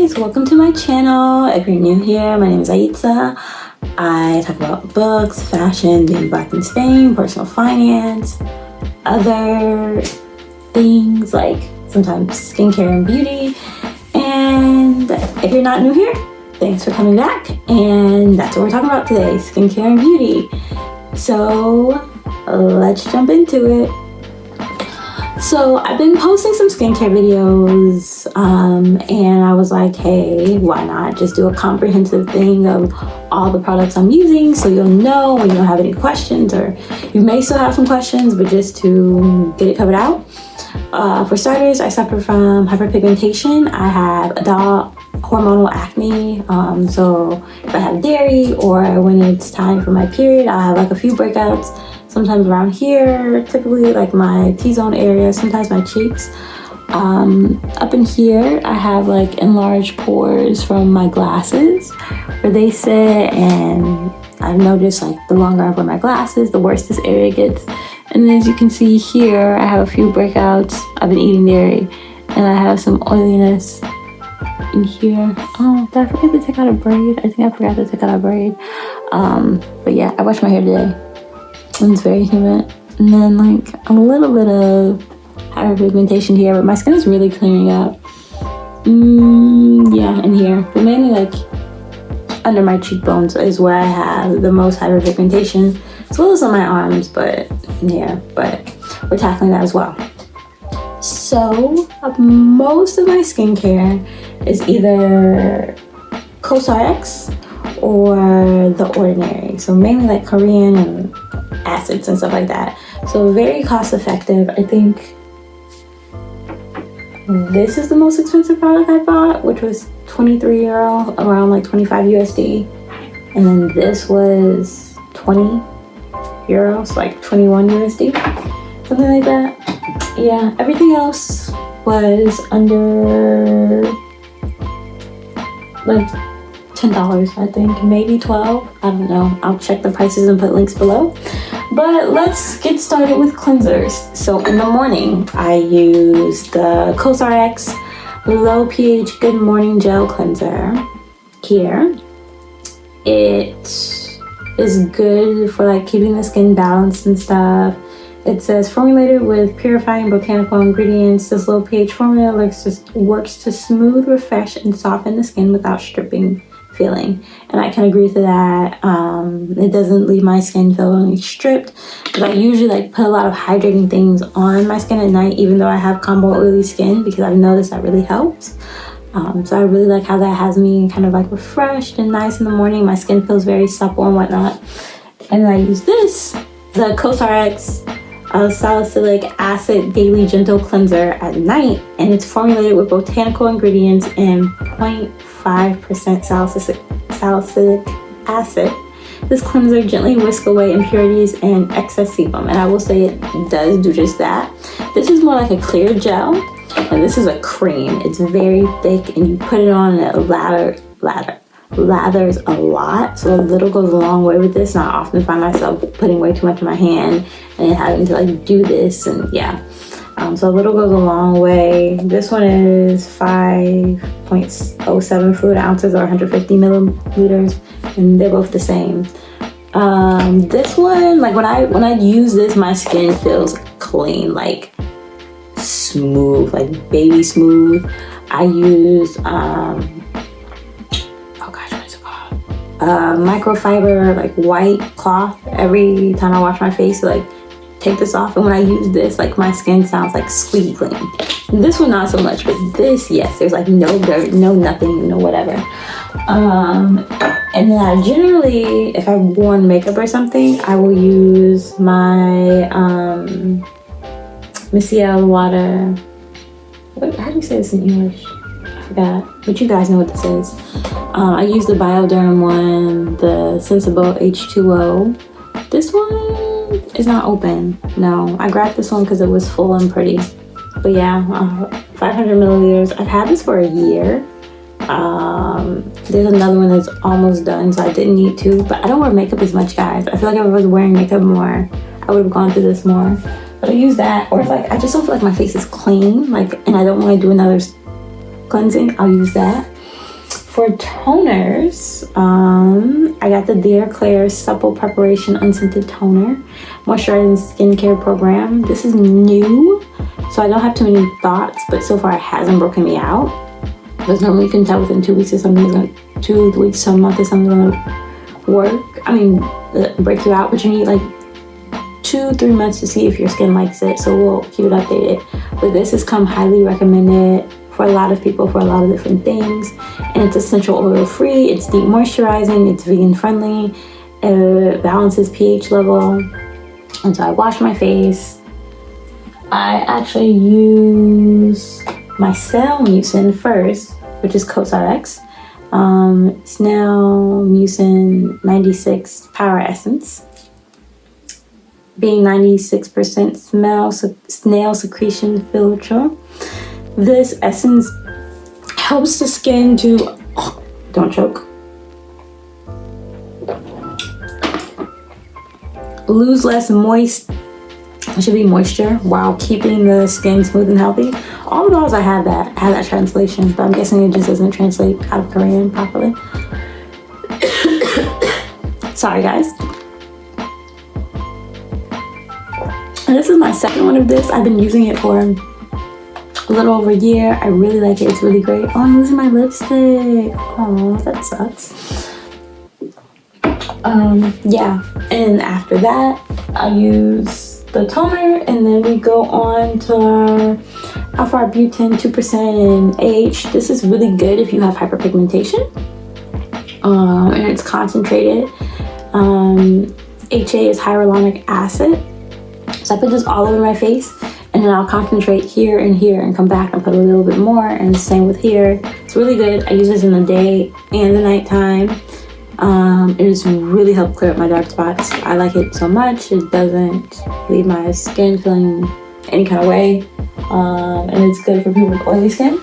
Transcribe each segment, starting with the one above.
guys, welcome to my channel. If you're new here, my name is Aitza. I talk about books, fashion, being black in Spain, personal finance, other things like sometimes skincare and beauty. And if you're not new here, thanks for coming back. And that's what we're talking about today, skincare and beauty. So let's jump into it. So I've been posting some skincare videos and I was like, hey, why not just do a comprehensive thing of all the products I'm using so you'll know when you don't have any questions, or you may still have some questions, but just to get it covered out. For starters, I suffer from hyperpigmentation. I have adult hormonal acne, so if I have dairy or when it's time for my period, I have like a few breakouts. Sometimes around here, typically like my T-zone area, sometimes my cheeks. Up in here, I have like enlarged pores from my glasses where they sit, and I've noticed like the longer I wear my glasses, the worse this area gets. And as you can see here, I have a few breakouts. I've been eating dairy and I have some oiliness in here. Oh, did I forget to take out a braid? I think I forgot to take out a braid. But yeah, I washed my hair today. It's very humid, and then like a little bit of hyperpigmentation here, but my skin is really clearing up. Yeah, in here, but mainly like under my cheekbones is where I have the most hyperpigmentation, as well as on my arms, but in here. But we're tackling that as well. So most of my skincare is either CosRx or The Ordinary, so mainly like Korean and acids and stuff like that. So very cost effective. I think this is the most expensive product I bought, which was 23 euro, around like 25 USD. And then this was 20 euros, like 21 USD, something like that. Yeah, everything else was under like $10, I think, maybe 12. I don't know. I'll check the prices and put links below. But let's get started with cleansers. So in the morning, I use the CosRx Low pH Good Morning Gel Cleanser here. It is good for like keeping the skin balanced and stuff. It says formulated with purifying botanical ingredients. This low pH formula works to smooth, refresh, and soften the skin without stripping feeling, and I can agree to that. It doesn't leave my skin feeling stripped, because I usually like put a lot of hydrating things on my skin at night, even though I have combo oily skin, because I've noticed that really helps. So I really like how that has me kind of like refreshed and nice in the morning. My skin feels very supple and whatnot. And then I use this, the CosRx Salicylic Acid Daily Gentle Cleanser at night, and it's formulated with botanical ingredients and 0.5% salicylic acid. This cleanser gently whisks away impurities and excess sebum, and I will say it does do just that. This is more like a clear gel, and this is a cream. It's very thick, and you put it on and it lathers a lot, so a little goes a long way with this. And I often find myself putting way too much in my hand and having to like do this, and yeah. So a little goes a long way. This one is 5.07 fluid ounces or 150 milliliters, and they're both the same. This one, like when I use this, my skin feels clean, like smooth, like baby smooth. I use microfiber like white cloth every time I wash my face to like take this off, and when I use this, like my skin sounds like squeaky clean. This one not so much, but this, yes, there's like no dirt, no nothing, no whatever. And then I generally, if I've worn makeup or something, I will use my micellar water. How do you say this in English? I forgot, but you guys know what this is. I use the Bioderm one, the Sensible H2O. This one is not open. No, I grabbed this one because it was full and pretty. But yeah, 500 milliliters. I've had this for a year. There's another one that's almost done, so I didn't need to. But I don't wear makeup as much, guys. I feel like if I was wearing makeup more, I would have gone through this more. But I use that, or if like I just don't feel like my face is clean, like, and I don't want to do another cleansing, I'll use that. For toners, I got the Dear Claire Supple Preparation Unscented Toner Moisturizing Skincare Program. This is new, so I don't have too many thoughts, but so far it hasn't broken me out. Because normally you can tell within 2 weeks or something, 2 weeks to a month or something gonna work. Break you out, but you need like 2-3 months to see if your skin likes it, so we'll keep it updated. But this has come highly recommended for a lot of people for a lot of different things, and it's essential oil free, it's deep moisturizing, it's vegan friendly, it balances pH level. And so I wash my face. I actually use my Cell Mucin first, which is CosRX. Snail Mucin 96 Power Essence, being 96% snail secretion filter. This essence helps the skin to, don't choke, lose less moisture while keeping the skin smooth and healthy. All the bottles I had that translation, but I'm guessing it just doesn't translate out of Korean properly. Sorry guys. And this is my second one of this. I've been using it for a little over a year. I really like it. It's really great. Oh, I'm losing my lipstick. Oh, that sucks. Yeah. And after that, I use the toner, and then we go on to our Alpha Arbutin 2% and AH. This is really good if you have hyperpigmentation. And it's concentrated. HA is hyaluronic acid. So I put this all over my face, and then I'll concentrate here and here and come back and put a little bit more, and the same with here. It's really good. I use this in the day and the nighttime. It has really helped clear up my dark spots. I like it so much. It doesn't leave my skin feeling any kind of way. And it's good for people with oily skin.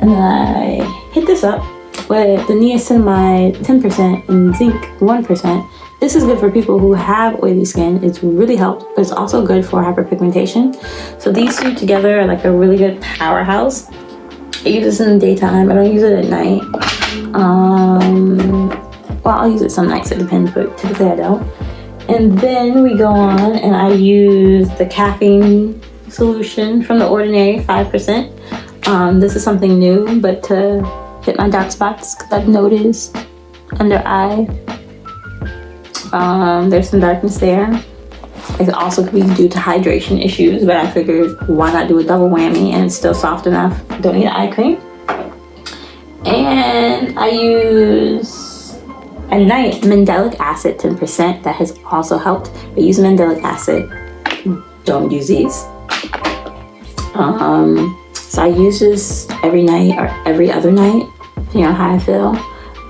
And then I hit this up with the niacinamide 10% and zinc 1%. This is good for people who have oily skin. It's really helped, but it's also good for hyperpigmentation. So these two together are like a really good powerhouse. I use this in the daytime. I don't use it at night. Well, I'll use it some nights, it depends, but typically I don't. And then we go on and I use the caffeine solution from The Ordinary, 5%. This is something new, but to hit my dark spots, because I've noticed under eye, there's some darkness there. It also could be due to hydration issues, but I figured why not do a double whammy, and it's still soft enough. Don't need an eye cream. And I use at night mandelic acid 10%. That has also helped. But use mandelic acid. Don't use these. So I use this every night or every other night, depending on how I feel.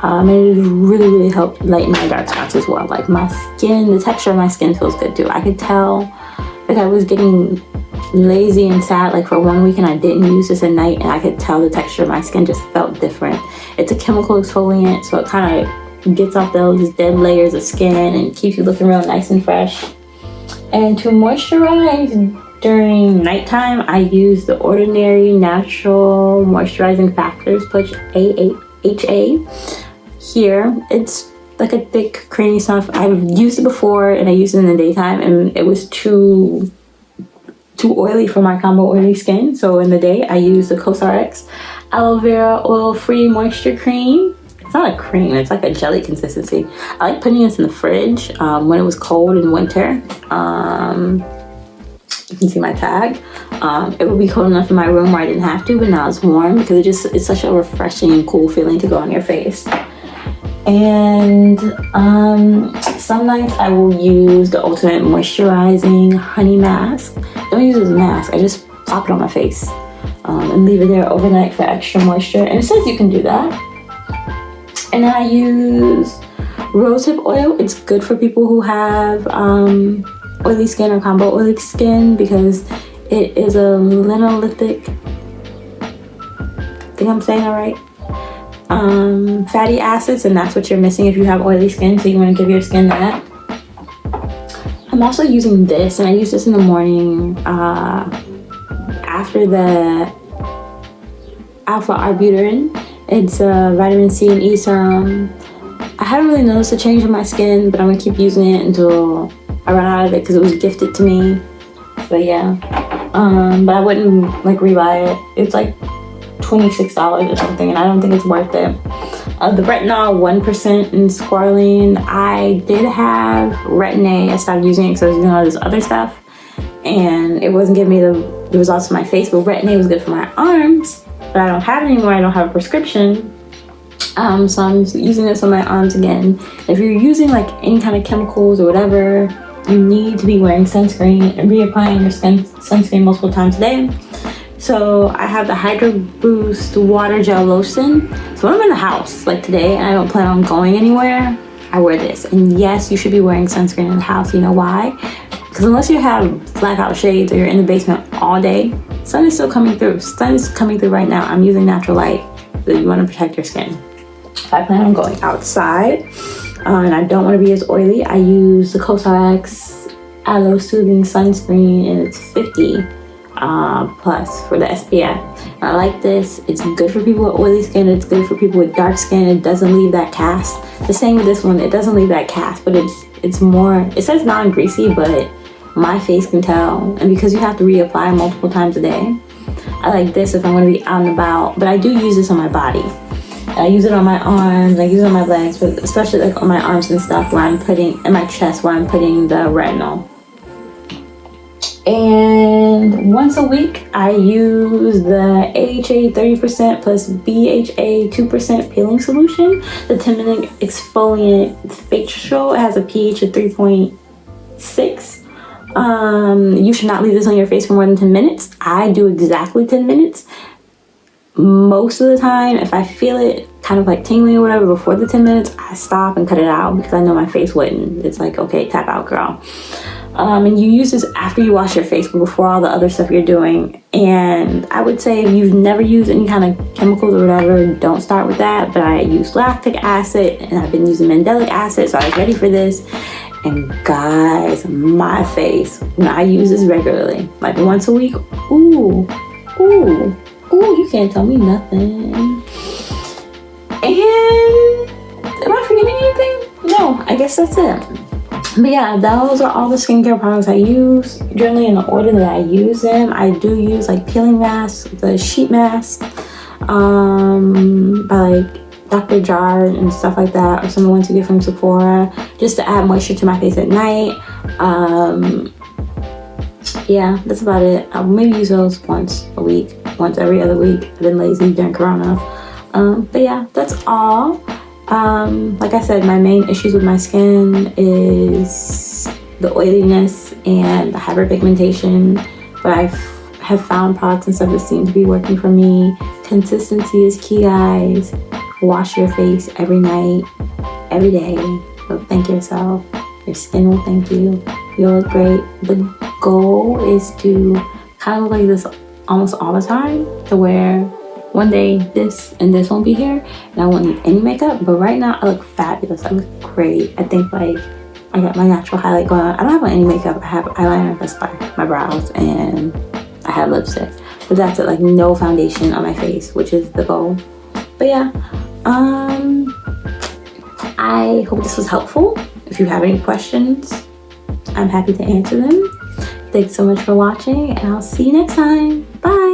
And it really helped lighten my dark spots as well. Like my skin, the texture of my skin feels good too. I could tell like I was getting lazy and sad like for 1 week, and I didn't use this at night, and I could tell the texture of my skin just felt different. It's a chemical exfoliant, so it kind of gets off those dead layers of skin and keeps you looking real nice and fresh. And to moisturize during nighttime, I use the Ordinary Natural Moisturizing Factors Push AHA. Here, it's like a thick, creamy stuff. I've used it before, and I used it in the daytime, and it was too oily for my combo oily skin. So in the day, I use the CosRX Aloe Vera Oil Free Moisture Cream. It's not a cream, it's like a jelly consistency. I like putting this in the fridge when it was cold in winter. You can see my tag. It would be cold enough in my room where I didn't have to, but now it's warm because it's such a refreshing and cool feeling to go on your face. And some nights I will use the Ultimate Moisturizing Honey Mask. Don't use it as a mask, I just pop it on my face and leave it there overnight for extra moisture. And it says you can do that. And then I use rosehip oil. It's good for people who have oily skin or combo oily skin because it is a linolytic, I think I'm saying that right, fatty acids, and that's what you're missing if you have oily skin, so you want to give your skin that. I'm also using this, and I use this in the morning after the Alpha Arbutin, It's a vitamin C and E serum. I haven't really noticed a change in my skin, but I'm gonna keep using it until I run out of it because it was gifted to me. But yeah, but I wouldn't like rebuy it. It's like $26 or something, and I don't think it's worth it. The retinol 1% in squalene. I did have Retin-A. I stopped using it because I was doing all this other stuff, and it wasn't giving me the results of my face. But Retin-A was good for my arms, but I don't have it anymore. I don't have a prescription. So I'm using this on my arms again. If you're using like any kind of chemicals or whatever, you need to be wearing sunscreen and reapplying your sunscreen multiple times a day. So I have the Hydro Boost Water Gel Lotion. So when I'm in the house, like today, and I don't plan on going anywhere, I wear this. And yes, you should be wearing sunscreen in the house. You know why? Because unless you have blackout shades or you're in the basement all day, sun is still coming through. Sun is coming through right now. I'm using natural light, so you want to protect your skin. If I plan on going outside and I don't want to be as oily, I use the Cosrx Aloe Soothing Sunscreen, and it's 50 plus for the SPF. And I like this. It's good for people with oily skin. It's good for people with dark skin. It doesn't leave that cast. The same with this one. It doesn't leave that cast, but it's more, it says non-greasy, but my face can tell. And because you have to reapply multiple times a day, I like this if I'm going to be out and about. But I do use this on my body. I use it on my arms, I use it on my legs, but especially like on my arms and stuff where I'm putting, in my chest where I'm putting the retinol. And once a week, I use the AHA 30% plus BHA 2% peeling solution. The 10-minute exfoliant facial. It has a pH of 3.6. You should not leave this on your face for more than 10 minutes. I do exactly 10 minutes. Most of the time, if I feel it kind of like tingling or whatever before the 10 minutes, I stop and cut it out because I know my face wouldn't. It's like, okay, tap out, girl. And you use this after you wash your face, but before all the other stuff you're doing. And I would say if you've never used any kind of chemicals or whatever, don't start with that. But I use lactic acid and I've been using mandelic acid, so I was ready for this. And guys, my face, when I use this regularly, like once a week, ooh, you can't tell me nothing. And am I forgetting anything? No, I guess that's it. But yeah, those are all the skincare products I use. Generally in the order that I use them. I do use like peeling masks, the sheet mask, by like Dr. Jar and stuff like that, or some of the ones you get from Sephora, just to add moisture to my face at night. Yeah, that's about it. I'll maybe use those once a week, once every other week. I've been lazy during Corona. But yeah, that's all. Like I said, my main issues with my skin is the oiliness and the hyperpigmentation, but I have found products and stuff that seem to be working for me. Consistency is key, guys. Wash your face every night, every day. So thank yourself. Your skin will thank you. You'll look great. The goal is to kind of look like this almost all the time, to where one day this and this won't be here and I won't need any makeup, but right now I look fabulous. I look great. I think like I got my natural highlight going on. I don't have any makeup. I have eyeliner, mascara, my brows, and I have lipstick, but that's it. Like no foundation on my face, which is the goal. But yeah, I hope this was helpful. If you have any questions, I'm happy to answer them. Thanks so much for watching, and I'll see you next time. Bye.